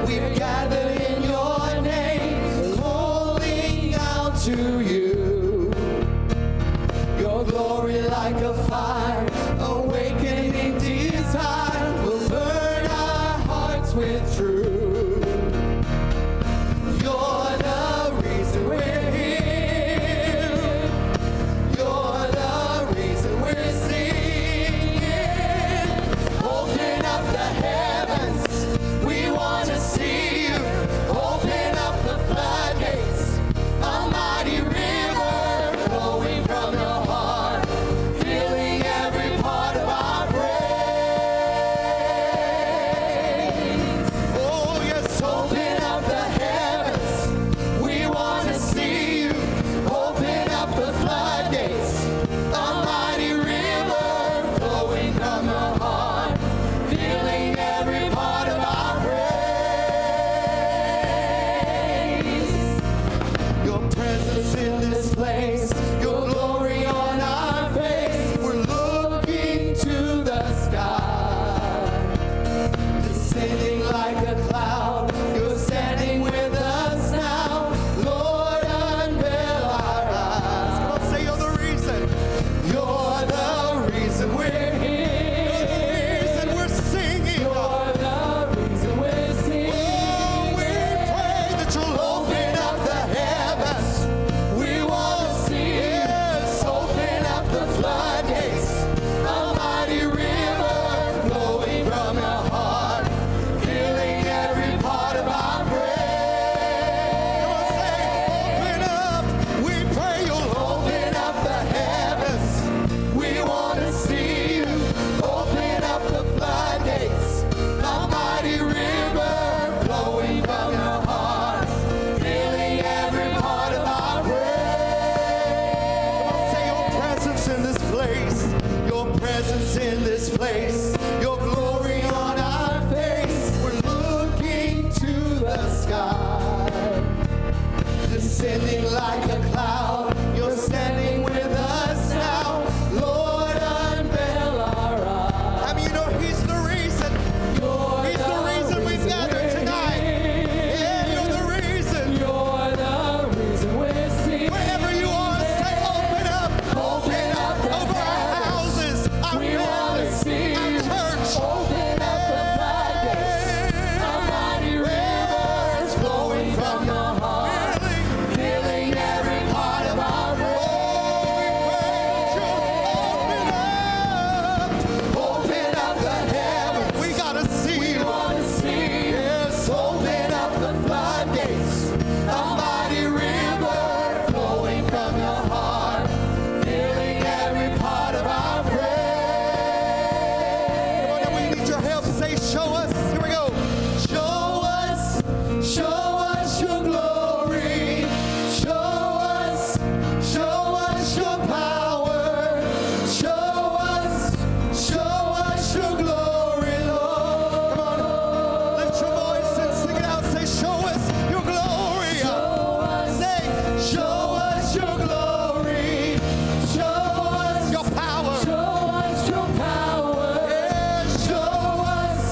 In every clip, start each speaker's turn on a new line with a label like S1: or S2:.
S1: We've gathered in your name, calling out to you. Your glory like a fire, awakening desire, will burn our hearts with truth. You're the reason we're here. You're the reason we're singing. Open up the heavens, we want to see you. Open up the floodgates, a mighty river flowing from your heart, filling every part of our praise. Oh yes, open up the heavens, we want to see you. Open up the floodgates, a mighty river flowing from your heart, filling every part of our praise. Your presence in this place, your glory on our face. We're looking to the sky, descending like a cloud. You're standing with us now. Lord, unveil our eyes. Come on, say you're the reason. You're the reason we're here. You're the reason we're singing. You're the reason we're singing. Oh, we pray that you'll open up the heavens. We want to see you. Yes, open up the floodgates, a mighty river flowing from your heart, filling every part of our praise. Come on, say, open up. We pray you'll open up the heavens. We want to see you. Open up the floodgates, a mighty river flowing from your heart, filling every part of our praise. Come on, say your presence in this place. Your presence in this place. Your glory on our face. We're looking to the sky, descending like a cloud. You're standing with us now. Lord, unveil our eyes. I mean, you know, he's the reason. He's the reason we've gathered tonight. Yeah, you're the reason. You're the reason we're singing. Wherever you are, say, open up. Open up over our houses, our families, our church. Open up the floodgates. A mighty river is flowing from your heart, filling every part of our praise. Open up the heavens. We gotta see you. We want to see you. Yes, open up the floodgates. A mighty river flowing from your heart, filling every part of our praise. Come on, we need your help. Say, show us. Here we go. Show us your glory. Show us your power. Show us your glory, Lord. Come on, lift your voice and sing it out. Say, show us your glory. Say, show us your glory. Show us your power. Show us your power. Yeah, show us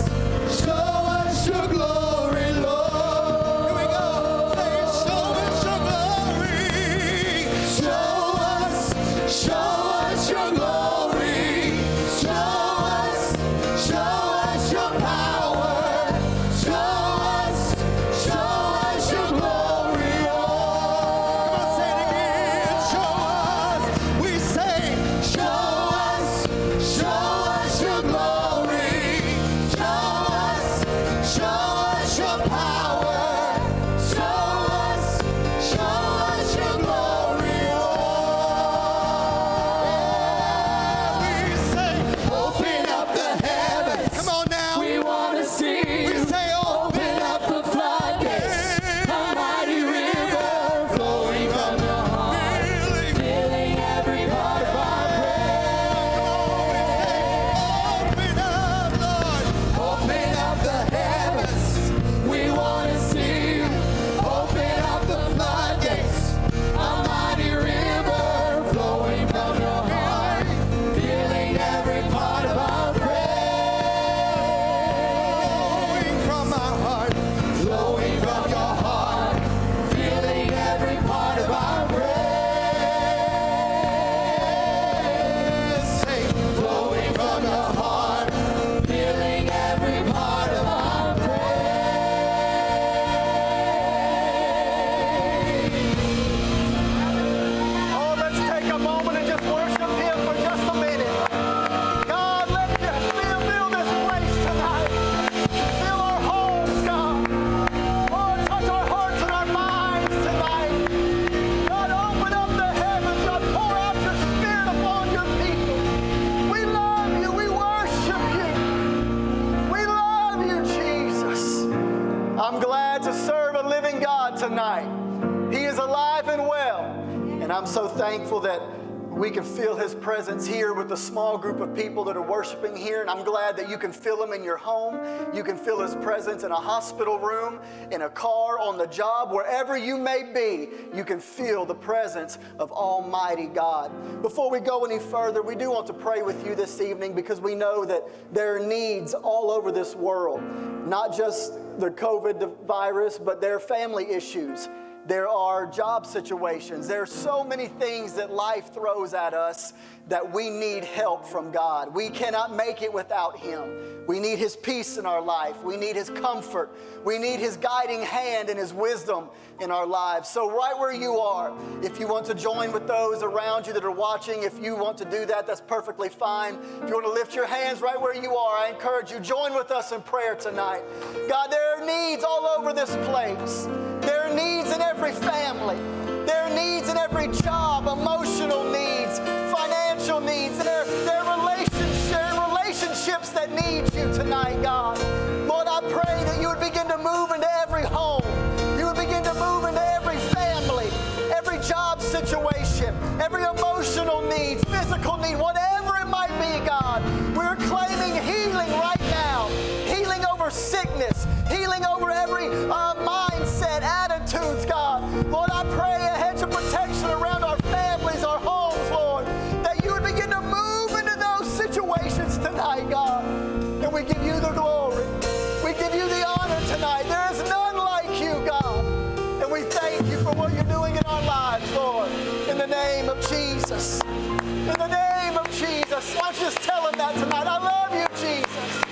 S2: I'm so thankful that we can feel his presence here with the small group of people that are worshiping here. And I'm glad that you can feel him in your home. You can feel his presence in a hospital room, in a car, on the job, wherever you may be. You can feel the presence of Almighty God. Before we go any further, we do want to pray with you this evening because we know that there are needs all over this world. Not just the COVID virus, but there are family issues. There are job situations. There are so many things that life throws at us that we need help from God. We cannot make it without him. We need his peace in our life. We need his comfort. We need his guiding hand and his wisdom in our lives. So right where you are, if you want to join with those around you that are watching, if you want to do that, that's perfectly fine. If you want to lift your hands right where you are, I encourage you, join with us in prayer tonight. God, there are needs all over this place. There are needs in every family. There are needs in every job, emotional needs, financial needs. There are relationships that need you tonight, God. Lord, I pray that you would begin to move into every home. You would begin to move into every family, every job situation, every emotional need, physical need, whatever it might be, God. We're claiming healing right now. Healing over sickness, healing over every mindset, attitudes, God. Lord, I pray a hedge of protection around our families, our homes, Lord, that you would begin to move into those situations tonight, God. And we give you the glory. We give you the honor tonight. There is none like you, God. And we thank you for what you're doing in our lives, Lord. In the name of Jesus. In the name of Jesus. Why don't you just tell him that tonight? I love you, Jesus.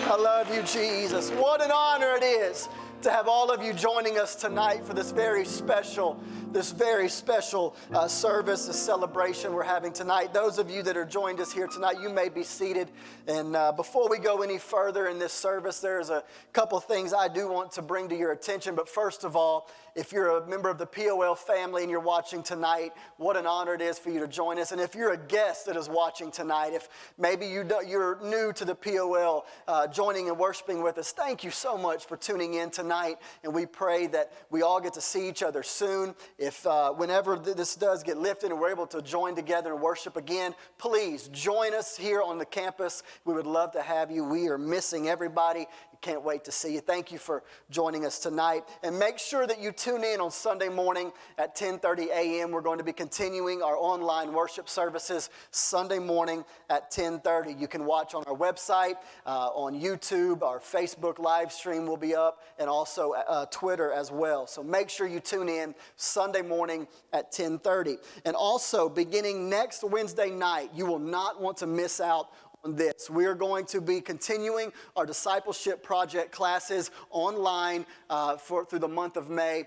S2: I love you, Jesus. What an honor it is to have all of you joining us tonight for this very special service, this celebration we're having tonight. Those of you that are joined us here tonight, you may be seated. And before we go any further in this service, there's a couple things I do want to bring to your attention. But first of all, if you're a member of the POL family and you're watching tonight, what an honor it is for you to join us. And if you're a guest that is watching tonight, if maybe you're new to the POL, joining and worshiping with us, thank you so much for tuning in tonight. And we pray that we all get to see each other soon. If whenever this does get lifted and we're able to join together and worship again, please join us here on the campus. We would love to have you. We are missing everybody. Can't wait to see you. Thank you for joining us tonight. And make sure that you tune in on Sunday morning at 10:30 a.m. We're going to be continuing our online worship services Sunday morning at 10:30. You can watch on our website, on YouTube. Our Facebook live stream will be up, and also Twitter as well. So make sure you tune in Sunday morning at 10:30. And also, beginning next Wednesday night, you will not want to miss out on this. We are going to be continuing our discipleship project classes online through the month of May.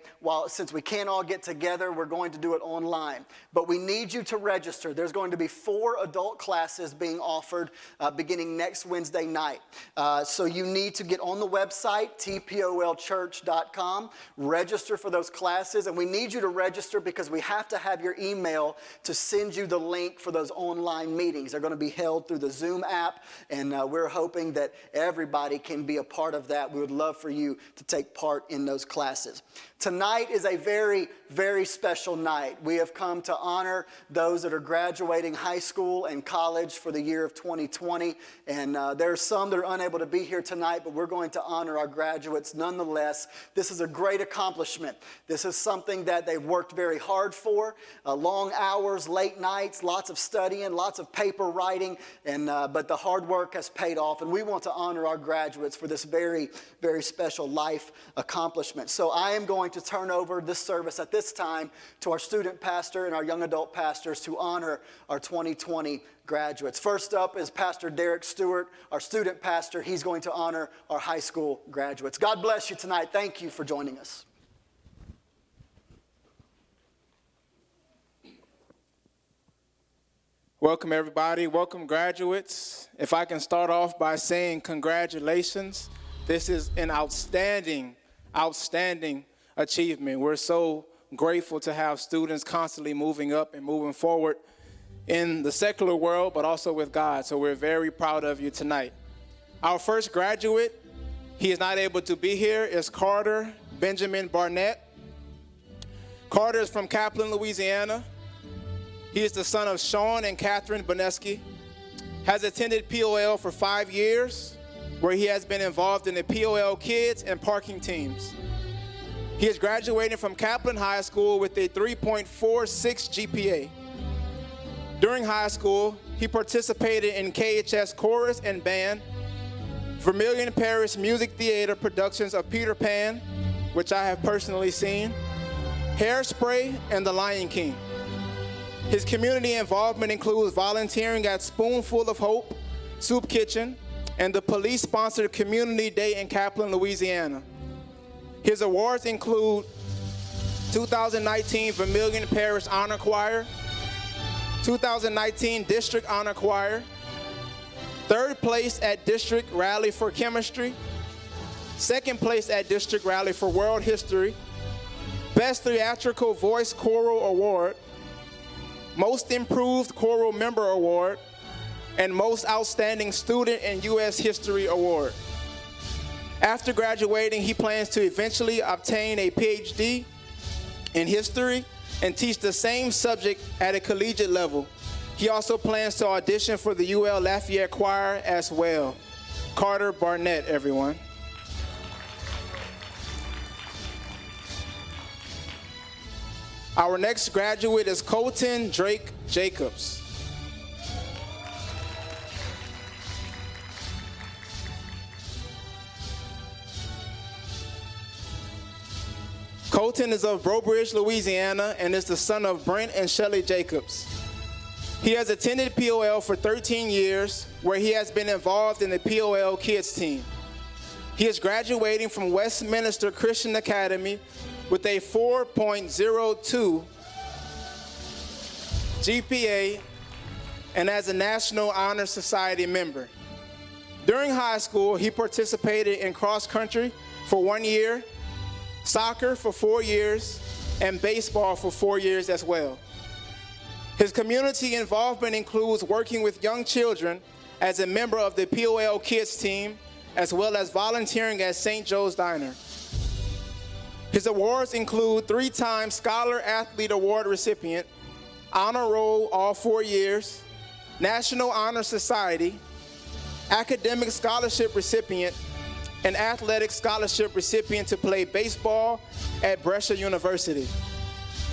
S2: Since we can't all get together, we're going to do it online. But we need you to register. There's going to be 4 adult classes being offered beginning next Wednesday night. So you need to get on the website, tpolchurch.com, register for those classes. And we need you to register because we have to have your email to send you the link for those online meetings. They're going to be held through the Zoom app, and we're hoping that everybody can be a part of that. We would love for you to take part in those classes. Tonight is a very, very special night. We have come to honor those that are graduating high school and college for the year of 2020. And there are some that are unable to be here tonight, but we're going to honor our graduates nonetheless. This is a great accomplishment. This is something that they've worked very hard for. Long hours, late nights, lots of studying, lots of paper writing, but the hard work has paid off. And we want to honor our graduates for this very, very special life accomplishment. So I am going to turn over this service at this time to our student pastor and our young adult pastors to honor our 2020 graduates. First up is Pastor Derek Stewart, our student pastor. He's going to honor our high school graduates. God bless you tonight. Thank you for joining us.
S3: Welcome, everybody. Welcome, graduates. If I can start off by saying congratulations. This is an outstanding achievement. We're so grateful to have students constantly moving up and moving forward in the secular world, but also with God. So we're very proud of you tonight. Our first graduate, he is not able to be here, is Carter Benjamin Barnett. Carter is from Kaplan, Louisiana. He is the son of Sean and Catherine Boneski. Has attended POL for 5 years, where he has been involved in the POL kids and parking teams. He is graduating from Kaplan High School with a 3.46 GPA. During high school, he participated in KHS chorus and band, Vermilion Parish Music Theater productions of Peter Pan, which I have personally seen, Hairspray, and The Lion King. His community involvement includes volunteering at Spoonful of Hope, Soup Kitchen, and the police-sponsored Community Day in Kaplan, Louisiana. His awards include 2019 Vermilion Parish Honor Choir, 2019 District Honor Choir, 3rd place at District Rally for Chemistry, 2nd place at District Rally for World History, Best Theatrical Voice Choral Award, Most Improved Choral Member Award, and Most Outstanding Student in U.S. History Award. After graduating, he plans to eventually obtain a PhD in history and teach the same subject at a collegiate level. He also plans to audition for the UL Lafayette Choir as well. Carter Barnett, everyone. Our next graduate is Colton Drake Jacobs. Colton is of Breaux Bridge, Louisiana, and is the son of Brent and Shelley Jacobs. He has attended POL for 13 years, where he has been involved in the POL kids team. He is graduating from Westminster Christian Academy with a 4.02 GPA and as a National Honor Society member. During high school, he participated in cross country for 1 year, soccer for 4 years, and baseball for 4 years as well. His community involvement includes working with young children as a member of the POL kids team, as well as volunteering at St. Joe's Diner. His awards include 3-time Scholar Athlete Award recipient, Honor Roll all 4 years, National Honor Society, Academic Scholarship recipient, and Athletic Scholarship recipient to play baseball at Brescia University.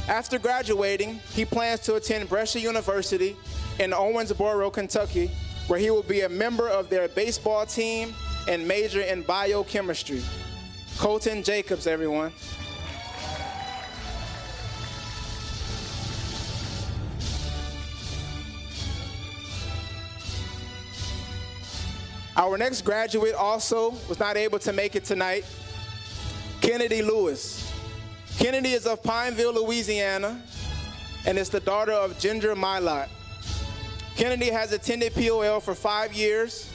S3: After graduating, he plans to attend Brescia University in Owensboro, Kentucky, where he will be a member of their baseball team and major in biochemistry. Colton Jacobs, everyone. Our next graduate also was not able to make it tonight, Kennedy Lewis. Kennedy is of Pineville, Louisiana, and is the daughter of Ginger Mylott. Kennedy has attended POL for 5 years,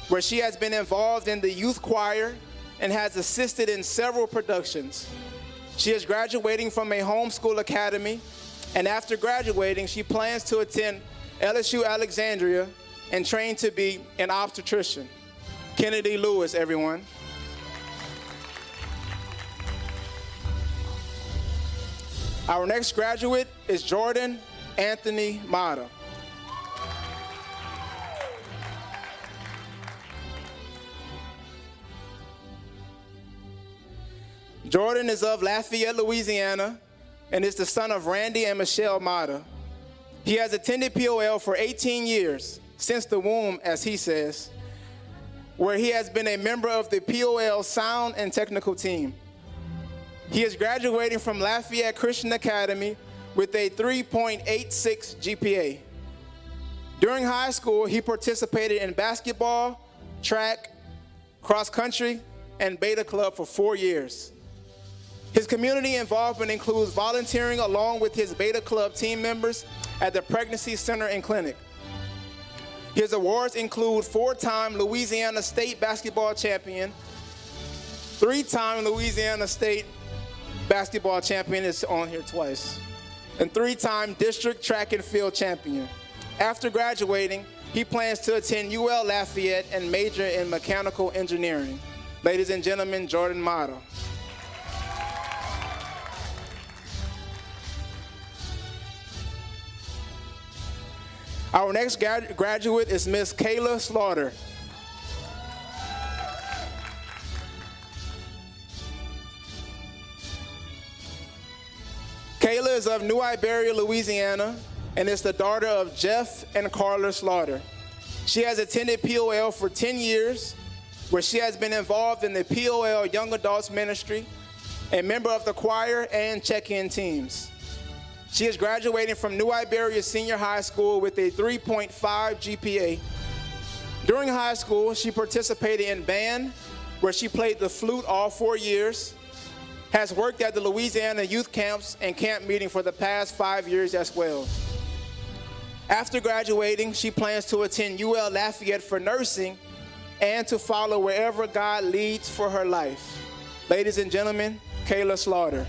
S3: where she has been involved in the youth choir and has assisted in several productions. She is graduating from a homeschool academy, and after graduating, she plans to attend LSU Alexandria and train to be an obstetrician. Kennedy Lewis, everyone. Our next graduate is Jordan Anthony Mata. Jordan is of Lafayette, Louisiana, and is the son of Randy and Michelle Mata. He has attended POL for 18 years, since the womb, as he says, where he has been a member of the POL sound and technical team. He is graduating from Lafayette Christian Academy with a 3.86 GPA. During high school, he participated in basketball, track, cross country, and Beta Club for 4 years. His community involvement includes volunteering along with his Beta Club team members at the Pregnancy Center and Clinic. His awards include 4-time Louisiana State basketball champion, 3-time Louisiana State basketball champion, is on here twice, and 3-time district track and field champion. After graduating, he plans to attend UL Lafayette and major in mechanical engineering. Ladies and gentlemen, Jordan Mata. Our next graduate is Miss Kayla Slaughter. Kayla is of New Iberia, Louisiana, and is the daughter of Jeff and Carla Slaughter. She has attended POL for 10 years, where she has been involved in the POL Young Adults Ministry, a member of the choir and check-in teams. She is graduating from New Iberia Senior High School with a 3.5 GPA. During high school, she participated in band, where she played the flute all 4 years, has worked at the Louisiana youth camps and camp meeting for the past 5 years as well. After graduating, she plans to attend UL Lafayette for nursing and to follow wherever God leads for her life. Ladies and gentlemen, Kayla Slaughter.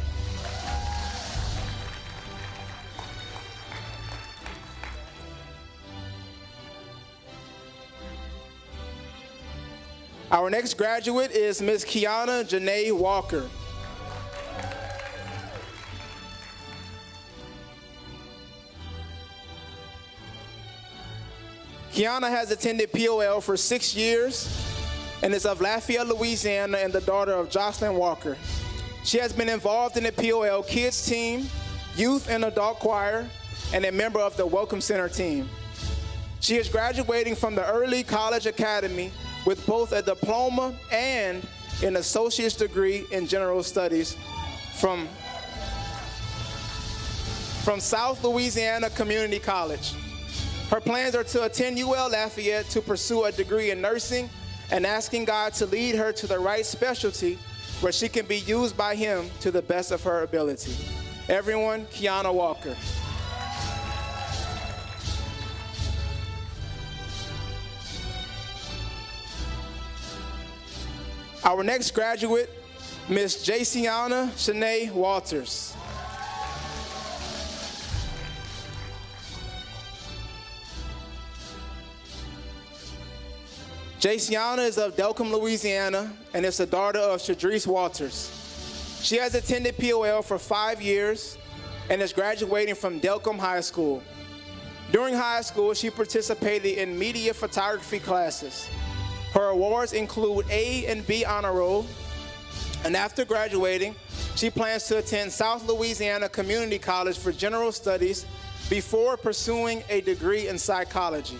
S3: Our next graduate is Ms. Kiana Janae Walker. Kiana has attended POL for 6 years and is of Lafayette, Louisiana, and the daughter of Jocelyn Walker. She has been involved in the POL Kids team, youth and adult choir, and a member of the Welcome Center team. She is graduating from the Early College Academy with both a diploma and an associate's degree in general studies from South Louisiana Community College. Her plans are to attend UL Lafayette to pursue a degree in nursing and asking God to lead her to the right specialty where she can be used by Him to the best of her ability. Everyone, Kiana Walker. Our next graduate, Miss Jaciana Shanae Walters. Jaciana is of Delcombe, Louisiana, and is the daughter of Shadrice Walters. She has attended POL for 5 years and is graduating from Delcombe High School. During high school, she participated in media photography classes. Her awards include A and B honor roll, and after graduating, she plans to attend South Louisiana Community College for general studies before pursuing a degree in psychology.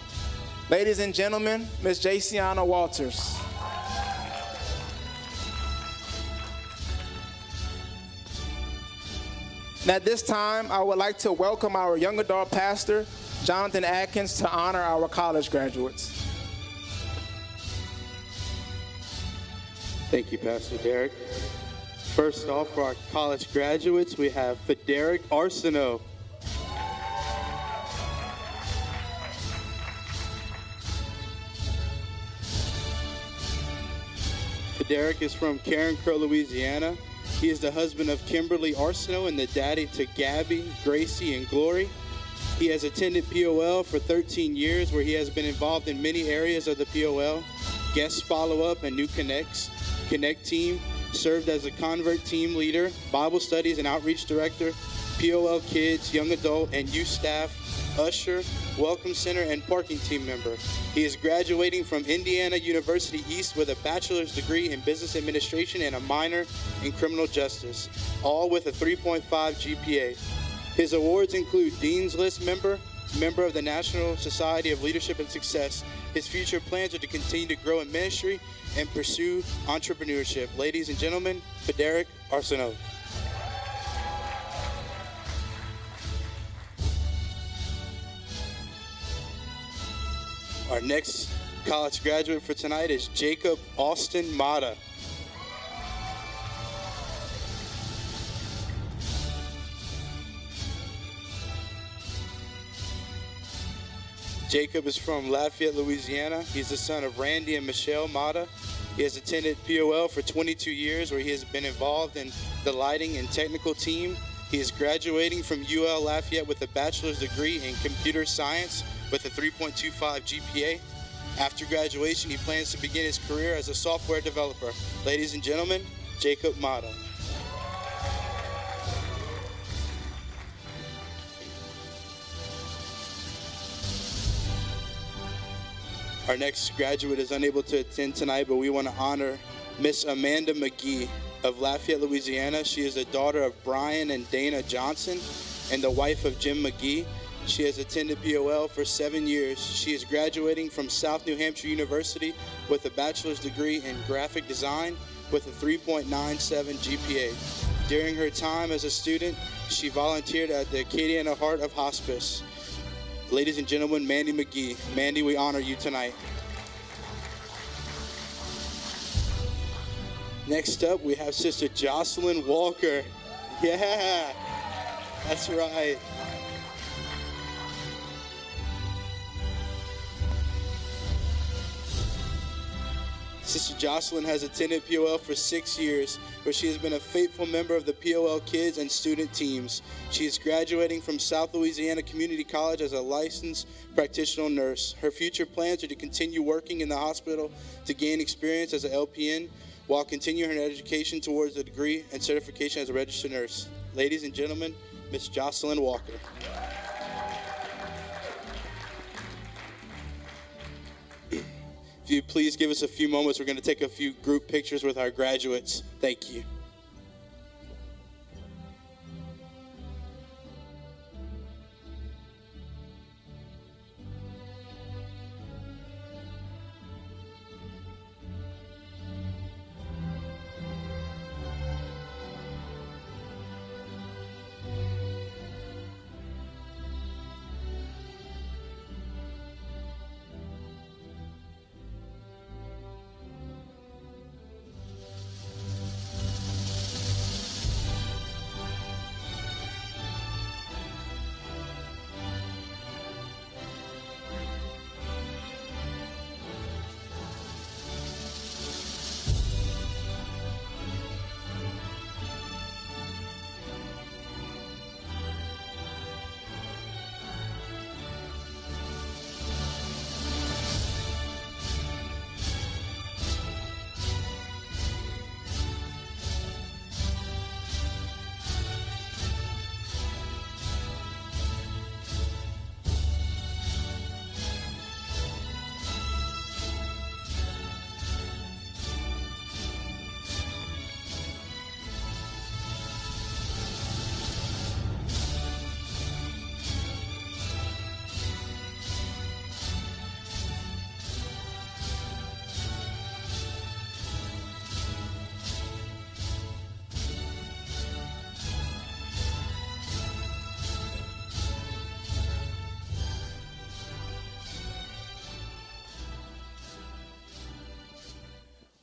S3: Ladies and gentlemen, Ms. Jaciana Walters. And at this time, I would like to welcome our young adult pastor, Jonathan Atkins, to honor our college graduates.
S4: Thank you, Pastor Derek. First off, for our college graduates, we have Derek Arsenault. Derek is from Carencro, Louisiana. He is the husband of Kimberly Arsenault and the daddy to Gabby, Gracie, and Glory. He has attended POL for 13 years, where he has been involved in many areas of the POL, guest follow-up and new Connect team, served as a convert team leader, Bible studies and outreach director, POL Kids, young adult, and youth staff, usher, welcome center, and parking team member. He is graduating from Indiana University East with a bachelor's degree in business administration and a minor in criminal justice, all with a 3.5 GPA. His awards include Dean's List member of the National Society of Leadership and Success. His future plans are to continue to grow in ministry and pursue entrepreneurship. Ladies and gentlemen, Derek Arsenault. Our next college graduate for tonight is Jacob Austin Mata. Jacob is from Lafayette, Louisiana. He's the son of Randy and Michelle Mata. He has attended POL for 22 years, where he has been involved in the lighting and technical team. He is graduating from UL Lafayette with a bachelor's degree in computer science with a 3.25 GPA. After graduation, he plans to begin his career as a software developer. Ladies and gentlemen, Jacob Mata. Our next graduate is unable to attend tonight, but we want to honor Miss Amanda McGee of Lafayette, Louisiana. She is the daughter of Brian and Dana Johnson and the wife of Jim McGee. She has attended POL for 7 years. She is graduating from South New Hampshire University with a bachelor's degree in graphic design with a 3.97 GPA. During her time as a student, she volunteered at the Acadiana Heart of Hospice. Ladies and gentlemen, Mandy McGee. Mandy, we honor you tonight. Next up, we have Sister Jocelyn Walker. Yeah, that's right. Sister Jocelyn has attended POL for 6 years, where she has been a faithful member of the POL kids and student teams. She is graduating from South Louisiana Community College as a licensed practitioner nurse. Her future plans are to continue working in the hospital to gain experience as an LPN while continuing her education towards a degree and certification as a registered nurse. Ladies and gentlemen, Miss Jocelyn Walker. If you please give us a few moments, we're going to take a few group pictures with our graduates. Thank you.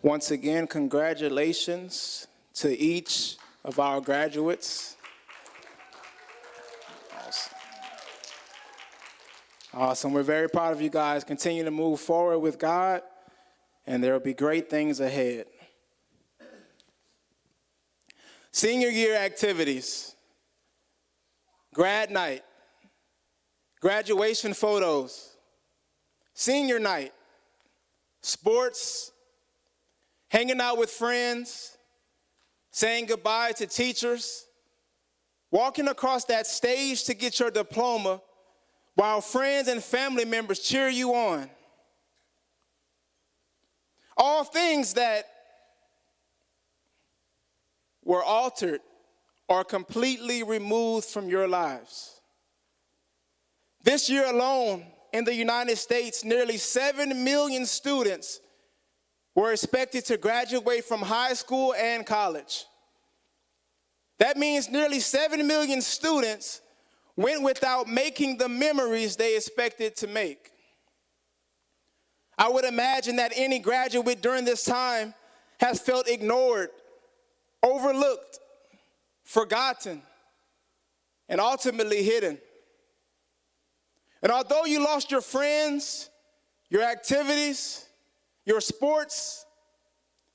S3: Once again, congratulations to each of our graduates. Awesome. We're very proud of you guys. Continue to move forward with God, and there will be great things ahead. Senior year activities, grad night, graduation photos, senior night, sports, hanging out with friends, saying goodbye to teachers, walking across that stage to get your diploma while friends and family members cheer you on. All things that were altered or completely removed from your lives. This year alone, in the United States, nearly 7 million students were expected to graduate from high school and college. That means nearly 7 million students went without making the memories they expected to make. I would imagine that any graduate during this time has felt ignored, overlooked, forgotten, and ultimately hidden. And although you lost your friends, your activities, your sports,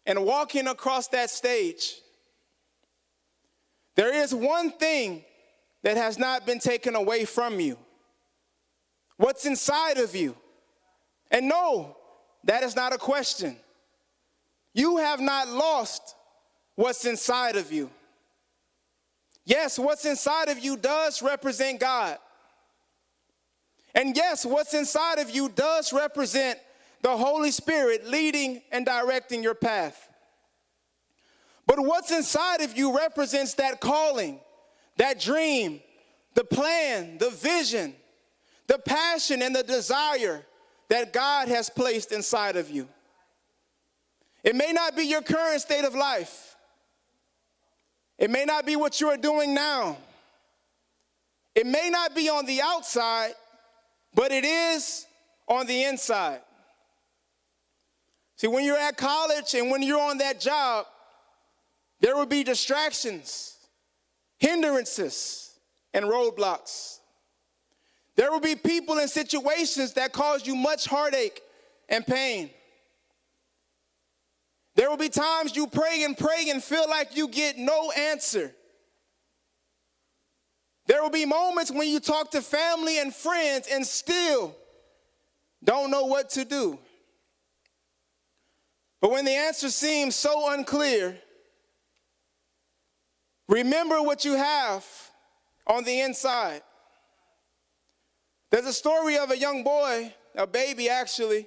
S3: and walking across that stage, there is one thing that has not been taken away from you. What's inside of you? And no, that is not a question. You have not lost what's inside of you. Yes, what's inside of you does represent God. And yes, what's inside of you does represent the Holy Spirit leading and directing your path. But what's inside of you represents that calling, that dream, the plan, the vision, the passion, and the desire that God has placed inside of you. It may not be your current state of life. It may not be what you are doing now. It may not be on the outside, but it is on the inside. See, when you're at college and when you're on that job, there will be distractions, hindrances, and roadblocks. There will be people and situations that cause you much heartache and pain. There will be times you pray and feel like you get no answer. There will be moments when you talk to family and friends and still don't know what to do. But when the answer seems so unclear, remember what you have on the inside. There's a story of a young boy, a baby actually.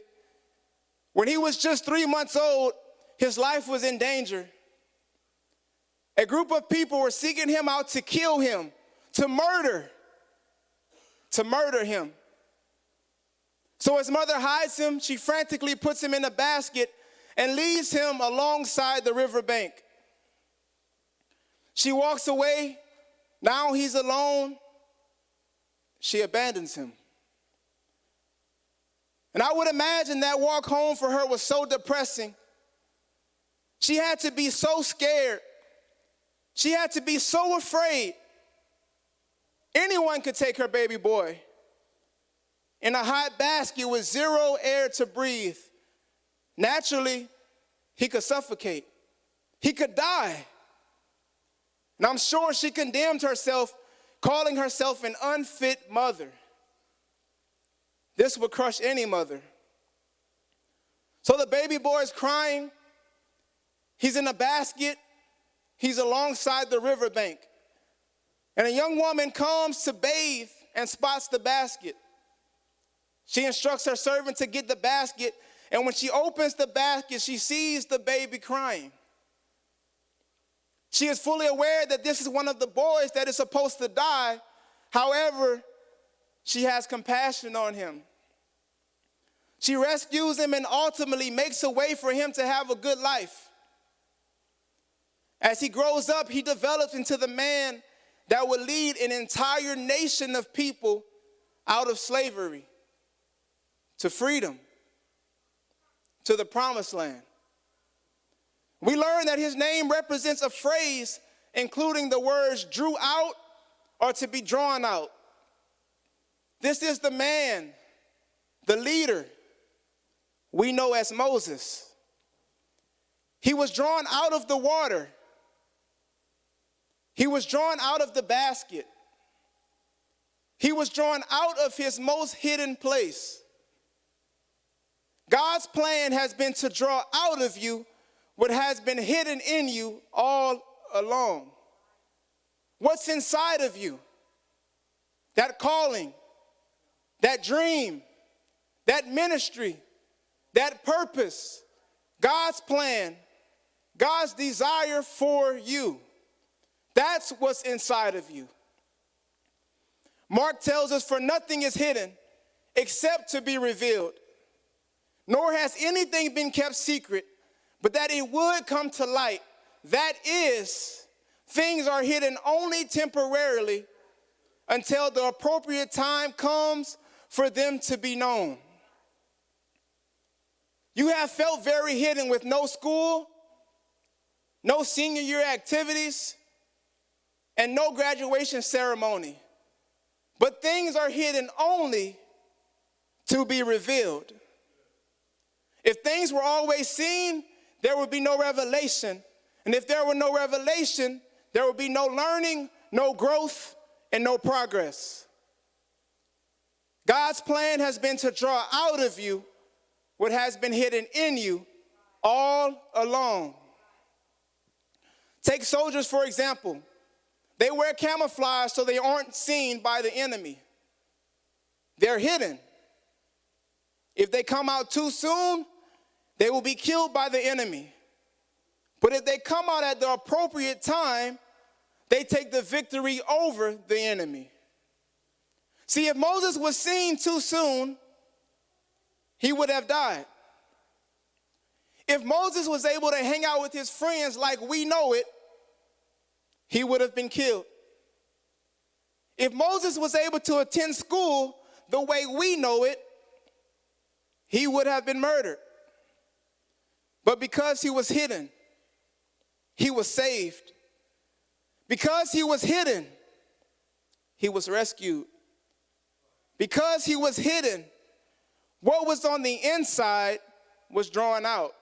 S3: When he was just 3 months old, his life was in danger. A group of people were seeking him out to kill him, to murder him. So his mother hides him. She frantically puts him in a basket and leaves him alongside the riverbank. She walks away. Now he's alone. She abandons him. And I would imagine that walk home for her was so depressing. She had to be so scared. She had to be so afraid. Anyone could take her baby boy in a hot basket with zero air to breathe. Naturally, he could suffocate. He could die. And I'm sure she condemned herself, calling herself an unfit mother. This would crush any mother. So the baby boy is crying. He's in a basket. He's alongside the riverbank. And a young woman comes to bathe and spots the basket. She instructs her servant to get the basket. And when she opens the basket, she sees the baby crying. She is fully aware that this is one of the boys that is supposed to die. However, she has compassion on him. She rescues him and ultimately makes a way for him to have a good life. As he grows up, he develops into the man that will lead an entire nation of people out of slavery to freedom, to the promised land. We learn that his name represents a phrase including the words drew out or to be drawn out. This is the man, the leader we know as Moses. He was drawn out of the water. He was drawn out of the basket. He was drawn out of his most hidden place. God's plan has been to draw out of you what has been hidden in you all along. What's inside of you? That calling, that dream, that ministry, that purpose, God's plan, God's desire for you. That's what's inside of you. Mark tells us, for nothing is hidden except to be revealed, nor has anything been kept secret, but that it would come to light. That is, things are hidden only temporarily until the appropriate time comes for them to be known. You have felt very hidden with no school, no senior year activities, and no graduation ceremony. But things are hidden only to be revealed. If things were always seen, there would be no revelation. And if there were no revelation, there would be no learning, no growth, and no progress. God's plan has been to draw out of you what has been hidden in you all along. Take soldiers, for example. They wear camouflage so they aren't seen by the enemy. They're hidden. If they come out too soon, they will be killed by the enemy. But if they come out at the appropriate time, they take the victory over the enemy. See, if Moses was seen too soon, he would have died. If Moses was able to hang out with his friends like we know it, he would have been killed. If Moses was able to attend school the way we know it, he would have been murdered. But because he was hidden, he was saved. Because he was hidden, he was rescued. Because he was hidden, what was on the inside was drawn out.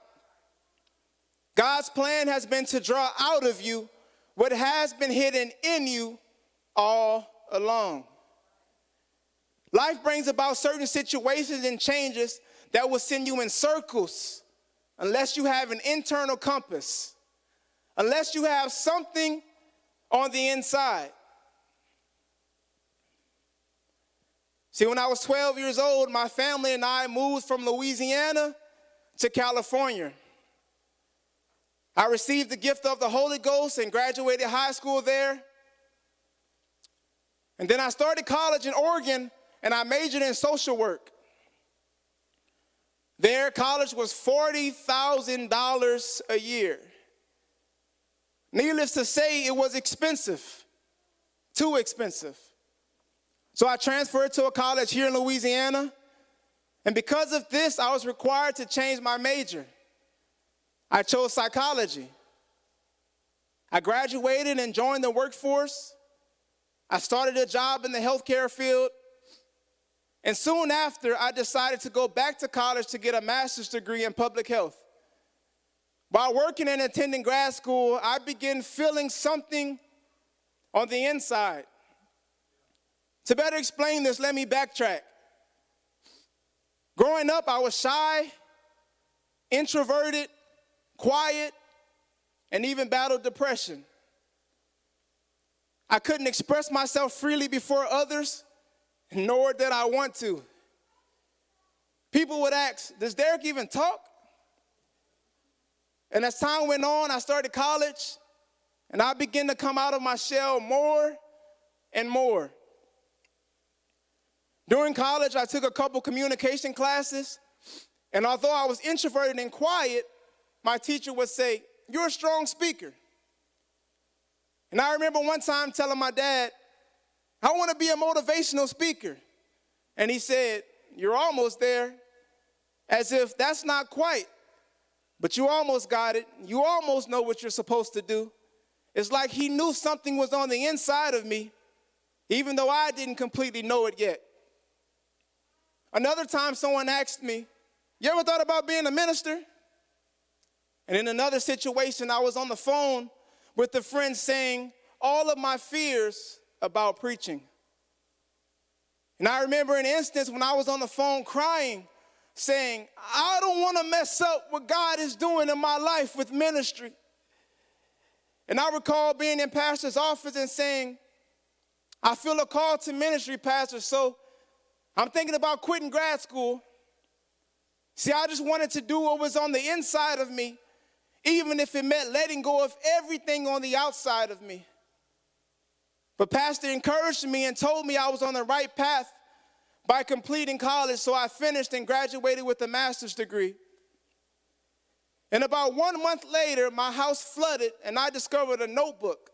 S3: God's plan has been to draw out of you what has been hidden in you all along. Life brings about certain situations and changes that will send you in circles unless you have an internal compass, unless you have something on the inside. See, when I was 12 years old, my family and I moved from Louisiana to California. I received the gift of the Holy Ghost and graduated high school there. And then I started college in Oregon, and I majored in social work. There, college was $40,000 a year. Needless to say, it was expensive, too expensive. So I transferred to a college here in Louisiana, and because of this, I was required to change my major. I chose psychology. I graduated and joined the workforce. I started a job in the healthcare field. And soon after, I decided to go back to college to get a master's degree in public health. While working and attending grad school, I began feeling something on the inside. To better explain this, let me backtrack. Growing up, I was shy, introverted, quiet, and even battled depression. I couldn't express myself freely before others, nor did I want to. People would ask, does Derek even talk? And as time went on, I started college, and I began to come out of my shell more and more. During college, I took a couple communication classes, and although I was introverted and quiet, my teacher would say, "You're a strong speaker." And I remember one time telling my dad, "I want to be a motivational speaker." And he said, "You're almost there," as if that's not quite, but you almost got it. You almost know what you're supposed to do. It's like he knew something was on the inside of me, even though I didn't completely know it yet. Another time someone asked me, "You ever thought about being a minister?" And in another situation, I was on the phone with a friend saying all of my fears about preaching. And I remember an instance when I was on the phone crying, saying, "I don't want to mess up what God is doing in my life with ministry." And I recall being in pastor's office and saying, "I feel a call to ministry, pastor, so I'm thinking about quitting grad school." See, I just wanted to do what was on the inside of me, even if it meant letting go of everything on the outside of me. But pastor encouraged me and told me I was on the right path by completing college, so I finished and graduated with a master's degree. And about 1 month later, my house flooded, and I discovered a notebook.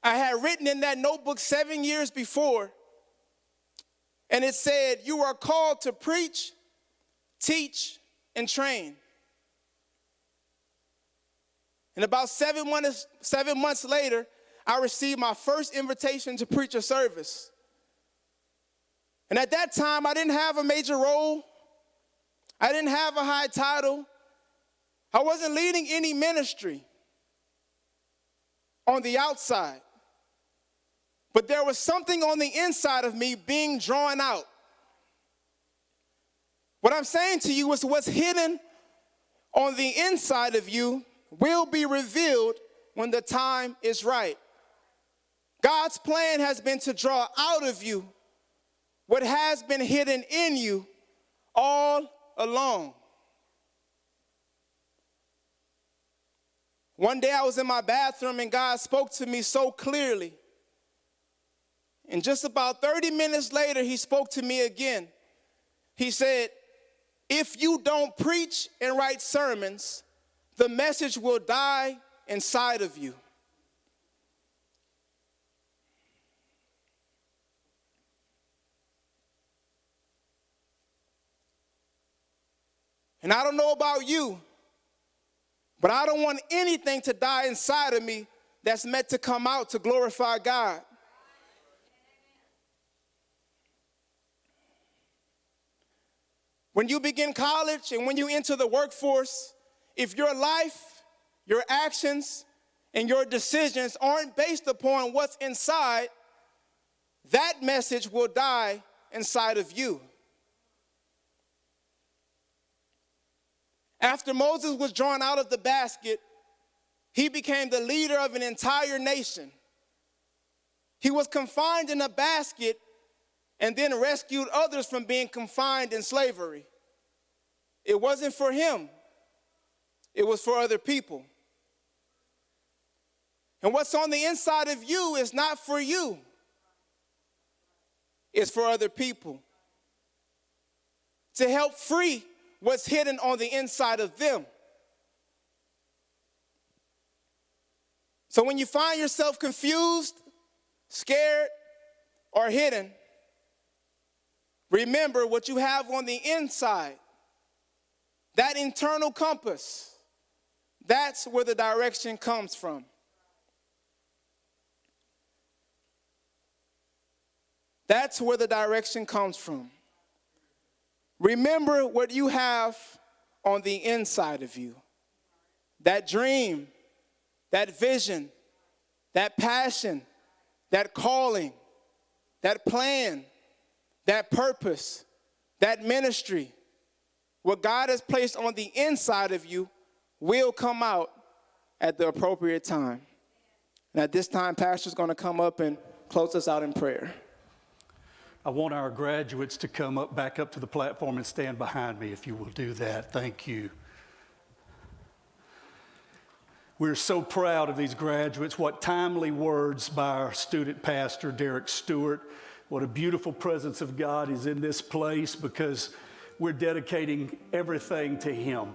S3: I had written in that notebook 7 years before, and it said, "You are called to preach, teach, and train." And about 7 months later, I received my first invitation to preach a service. And at that time, I didn't have a major role. I didn't have a high title. I wasn't leading any ministry on the outside. But there was something on the inside of me being drawn out. What I'm saying to you is what's hidden on the inside of you will be revealed when the time is right. God's plan has been to draw out of you what has been hidden in you all along. One day I was in my bathroom and God spoke to me so clearly. And just about 30 minutes later, he spoke to me again. He said, if you don't preach and write sermons, the message will die inside of you. And I don't know about you, but I don't want anything to die inside of me that's meant to come out to glorify God. When you begin college and when you enter the workforce, if your life, your actions, and your decisions aren't based upon what's inside, that message will die inside of you. After Moses was drawn out of the basket, he became the leader of an entire nation. He was confined in a basket and then rescued others from being confined in slavery. It wasn't for him. It was for other people. And what's on the inside of you is not for you. It's for other people. To help free what's hidden on the inside of them. So when you find yourself confused, scared, or hidden, remember what you have on the inside. That internal compass, that's where the direction comes from. That's where the direction comes from. Remember what you have on the inside of you. That dream, that vision, that passion, that calling, that plan, that purpose, that ministry. What God has placed on the inside of you will come out at the appropriate time. And at this time, Pastor's going to come up and close us out in prayer.
S5: I want our graduates to come back up to the platform and stand behind me if you will do that. Thank you. We're so proud of these graduates. What timely words by our student pastor, Derek Stewart. What a beautiful presence of God is in this place because we're dedicating everything to Him.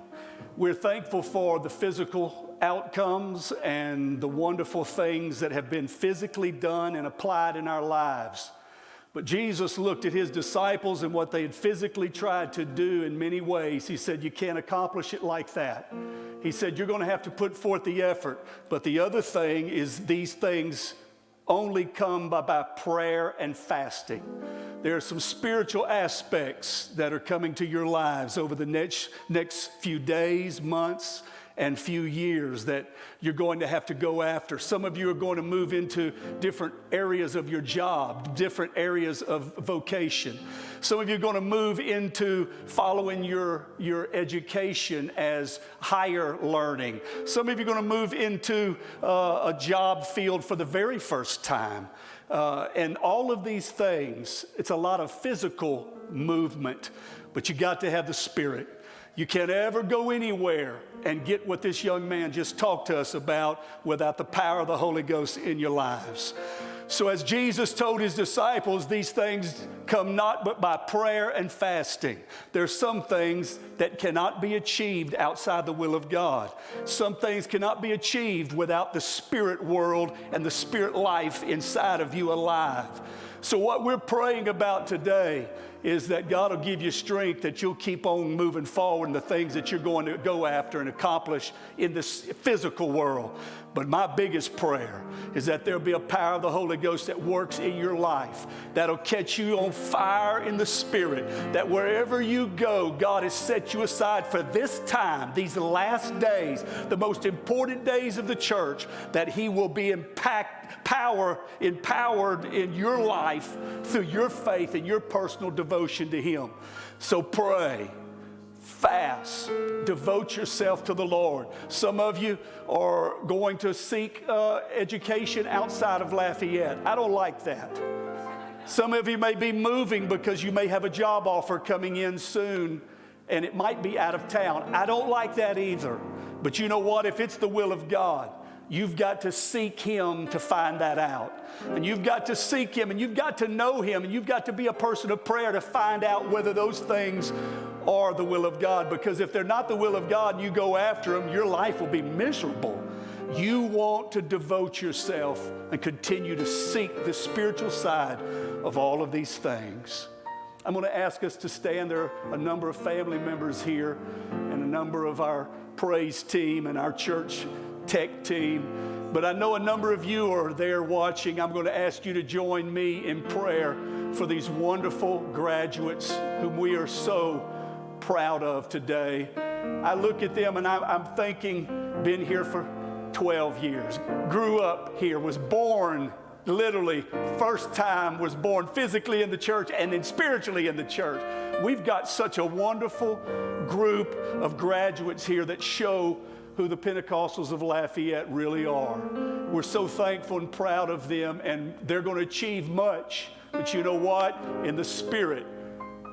S5: We're thankful for the physical outcomes and the wonderful things that have been physically done and applied in our lives. But Jesus looked at His disciples and what they had physically tried to do in many ways. He said, you can't accomplish it like that. He said, you're going to have to put forth the effort. But the other thing is these things only come by prayer and fasting. There are some spiritual aspects that are coming to your lives over the next few days, months, and few years that you're going to have to go after. Some of you are going to move into different areas of your job, different areas of vocation. Some of you are going to move into following your education as higher learning. Some of you are going to move into a job field for the very first time. And all of these things, it's a lot of physical movement, but you got to have the Spirit. You can't ever go anywhere and get what this young man just talked to us about without the power of the Holy Ghost in your lives. So as Jesus told His disciples, these things come not but by prayer and fasting. There's some things that cannot be achieved outside the will of God. Some things cannot be achieved without the spirit world and the spirit life inside of you alive. So what we're praying about today is that God will give you strength, that you'll keep on moving forward in the things that you're going to go after and accomplish in this physical world. But my biggest prayer is that there'll be a power of the Holy Ghost that works in your life, that'll catch you on fire in the Spirit, that wherever you go, God has set you aside for this time, these last days, the most important days of the church, that He will be empowered in your life through your faith and your personal devotion to Him. So pray. Fast. Devote yourself to the Lord. Some of you are going to seek education outside of Lafayette. I don't like that. Some of you may be moving because you may have a job offer coming in soon, and it might be out of town. I don't like that either. But you know what? If it's the will of God, you've got to seek Him to find that out. And you've got to seek Him, and you've got to know Him, and you've got to be a person of prayer to find out whether those things are the will of God. Because if they're not the will of God and you go after them, your life will be miserable. You want to devote yourself and continue to seek the spiritual side of all of these things. I'm going to ask us to stand. There are a number of family members here and a number of our praise team and our church tech team. But I know a number of you are there watching. I'm going to ask you to join me in prayer for these wonderful graduates whom we are so proud of today. I look at them and I'm thinking, been here for 12 years, grew up here, was born literally, first time was born physically in the church and then spiritually in the church. We've got such a wonderful group of graduates here that show who the Pentecostals of Lafayette really are. We're so thankful and proud of them, and they're going to achieve much. But you know what? In the Spirit,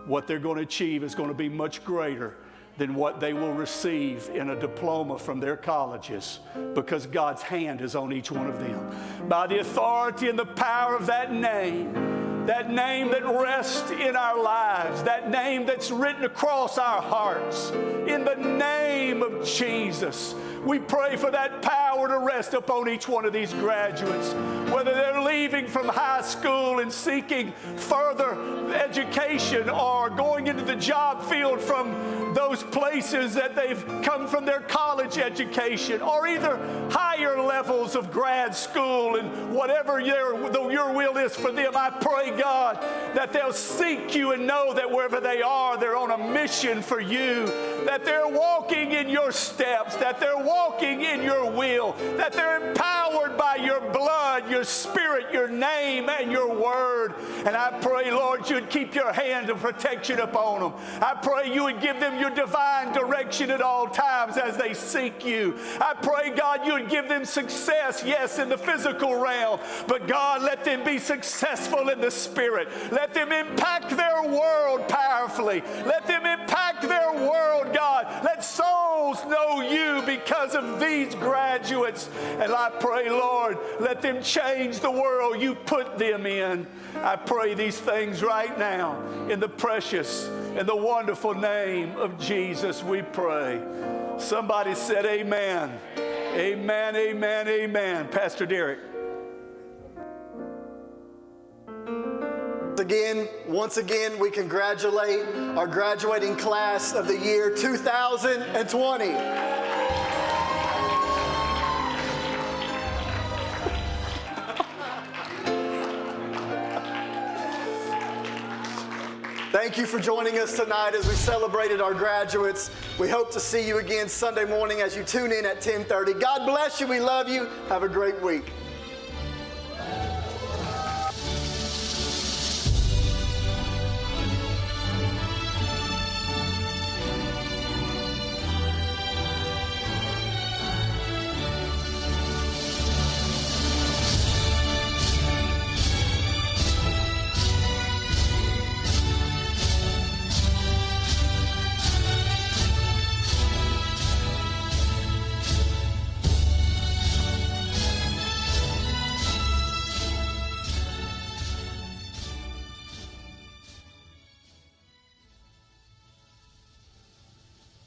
S5: what they're going to achieve is going to be much greater than what they will receive in a diploma from their colleges, because God's hand is on each one of them. By the authority and the power of that name that rests in our lives, that name that's written across our hearts, in the name of Jesus, we pray for that power to rest upon each one of these graduates, whether they're leaving from high school and seeking further education or going into the job field from those places that they've come from their college education, or either higher levels of grad school, and whatever your will is for them. I pray, God, that they'll seek you and know that wherever they are, they're on a mission for you, that they're walking in your steps, that they're walking in your will, that they're empowered by your blood, your Spirit, your name, and your word. And I pray, Lord, you'd keep your hand of protection upon them. I pray you would give them your divine direction at all times as they seek you. I pray, God, you would give them success, yes, in the physical realm, but God, let them be successful in the Spirit. Let them impact their world powerfully. Let them impact their world, God. Let souls know you because of these graduates. And I pray, Lord, let them change the world you put them in. I pray these things right now in the precious and the wonderful name of Jesus, we pray. Somebody said amen. Amen, amen, amen. Pastor Derek.
S2: Once again, we congratulate our graduating class of the year 2020. Thank you for joining us tonight as we celebrated our graduates. We hope to see you again Sunday morning as you tune in at 10:30. God bless you. We love you. Have a great week.